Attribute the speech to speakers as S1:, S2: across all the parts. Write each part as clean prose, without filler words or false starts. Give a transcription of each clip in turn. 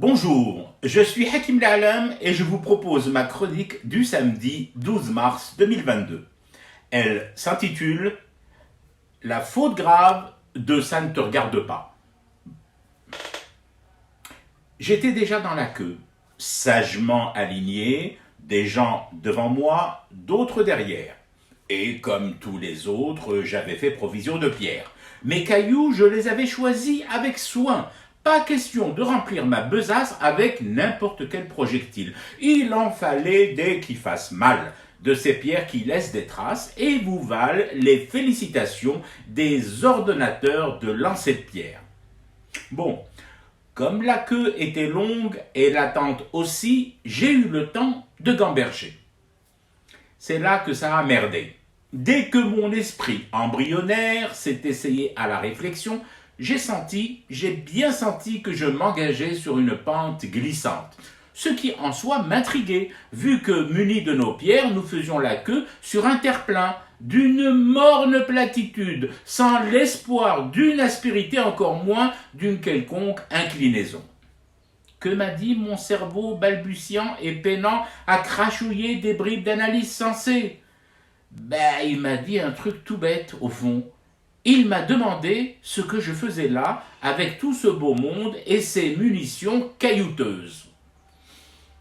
S1: Bonjour, je suis Hakim La'alam et je vous propose ma chronique du samedi 12 mars 2022. Elle s'intitule « La faute grave de ça ne te regarde pas ». J'étais déjà dans la queue, sagement aligné, des gens devant moi, d'autres derrière. Et comme tous les autres, j'avais fait provision de pierre. Mes cailloux, je les avais choisis avec soin. Pas question de remplir ma besace avec n'importe quel projectile. Il en fallait des qui fassent mal, de ces pierres qui laissent des traces et vous valent les félicitations des ordonnateurs de lancer de pierre. Bon, comme la queue était longue et l'attente aussi, j'ai eu le temps de gamberger. C'est là que ça a merdé. Dès que mon esprit embryonnaire s'est essayé à la réflexion, j'ai bien senti que je m'engageais sur une pente glissante. Ce qui en soi m'intriguait, vu que, munis de nos pierres, nous faisions la queue sur un terre-plein, d'une morne platitude, sans l'espoir d'une aspérité, encore moins d'une quelconque inclinaison. Que m'a dit mon cerveau balbutiant et peinant à crachouiller des bribes d'analyse sensée? Il m'a dit un truc tout bête, au fond. Il m'a demandé ce que je faisais là, avec tout ce beau monde et ces munitions caillouteuses.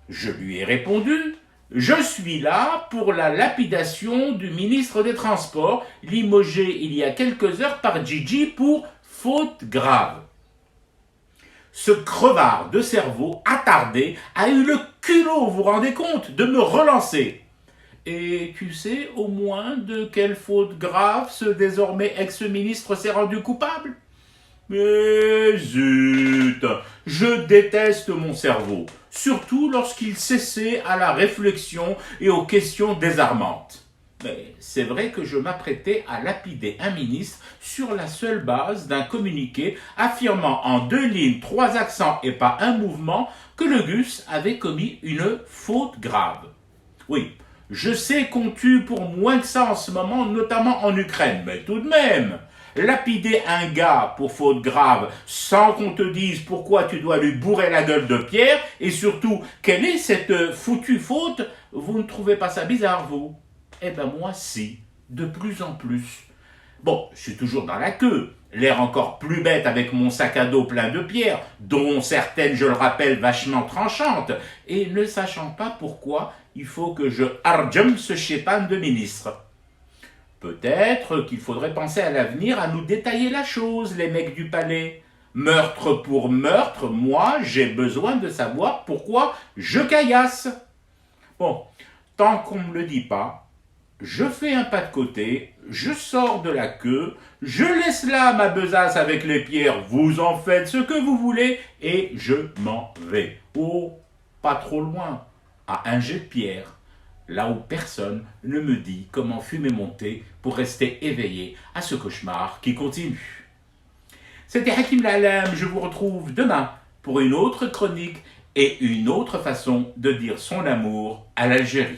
S1: Je lui ai répondu, je suis là pour la lapidation du ministre des Transports, limogé il y a quelques heures par Gigi pour faute grave. Ce crevard de cerveau attardé a eu le culot, vous vous rendez compte, de me relancer. Et tu sais au moins de quelle faute grave ce désormais ex-ministre s'est rendu coupable? Mais zut, je déteste mon cerveau, surtout lorsqu'il s'essaie à la réflexion et aux questions désarmantes. Mais c'est vrai que je m'apprêtais à lapider un ministre sur la seule base d'un communiqué affirmant en 2 lignes, 3 accents et pas un mouvement que le Gus avait commis une faute grave. Oui, je sais qu'on tue pour moins que ça en ce moment, notamment en Ukraine, mais tout de même, lapider un gars pour faute grave sans qu'on te dise pourquoi tu dois lui bourrer la gueule de pierre et surtout, quelle est cette foutue faute, vous ne trouvez pas ça bizarre, vous? Eh ben moi, si, de plus en plus. Bon, je suis toujours dans la queue, l'air encore plus bête avec mon sac à dos plein de pierres, dont certaines, je le rappelle, vachement tranchantes, et ne sachant pas pourquoi il faut que je harjem ce chépan de ministre. Peut-être qu'il faudrait penser à l'avenir à nous détailler la chose, les mecs du palais. Meurtre pour meurtre, moi, j'ai besoin de savoir pourquoi je caillasse. Bon, tant qu'on ne me le dit pas, je fais un pas de côté, je sors de la queue, je laisse là ma besace avec les pierres, vous en faites ce que vous voulez, et je m'en vais. Oh, pas trop loin, à un jet de pierre, là où personne ne me dit comment fumer mon thé pour rester éveillé à ce cauchemar qui continue. C'était Hakim La'alam, je vous retrouve demain pour une autre chronique et une autre façon de dire son amour à l'Algérie.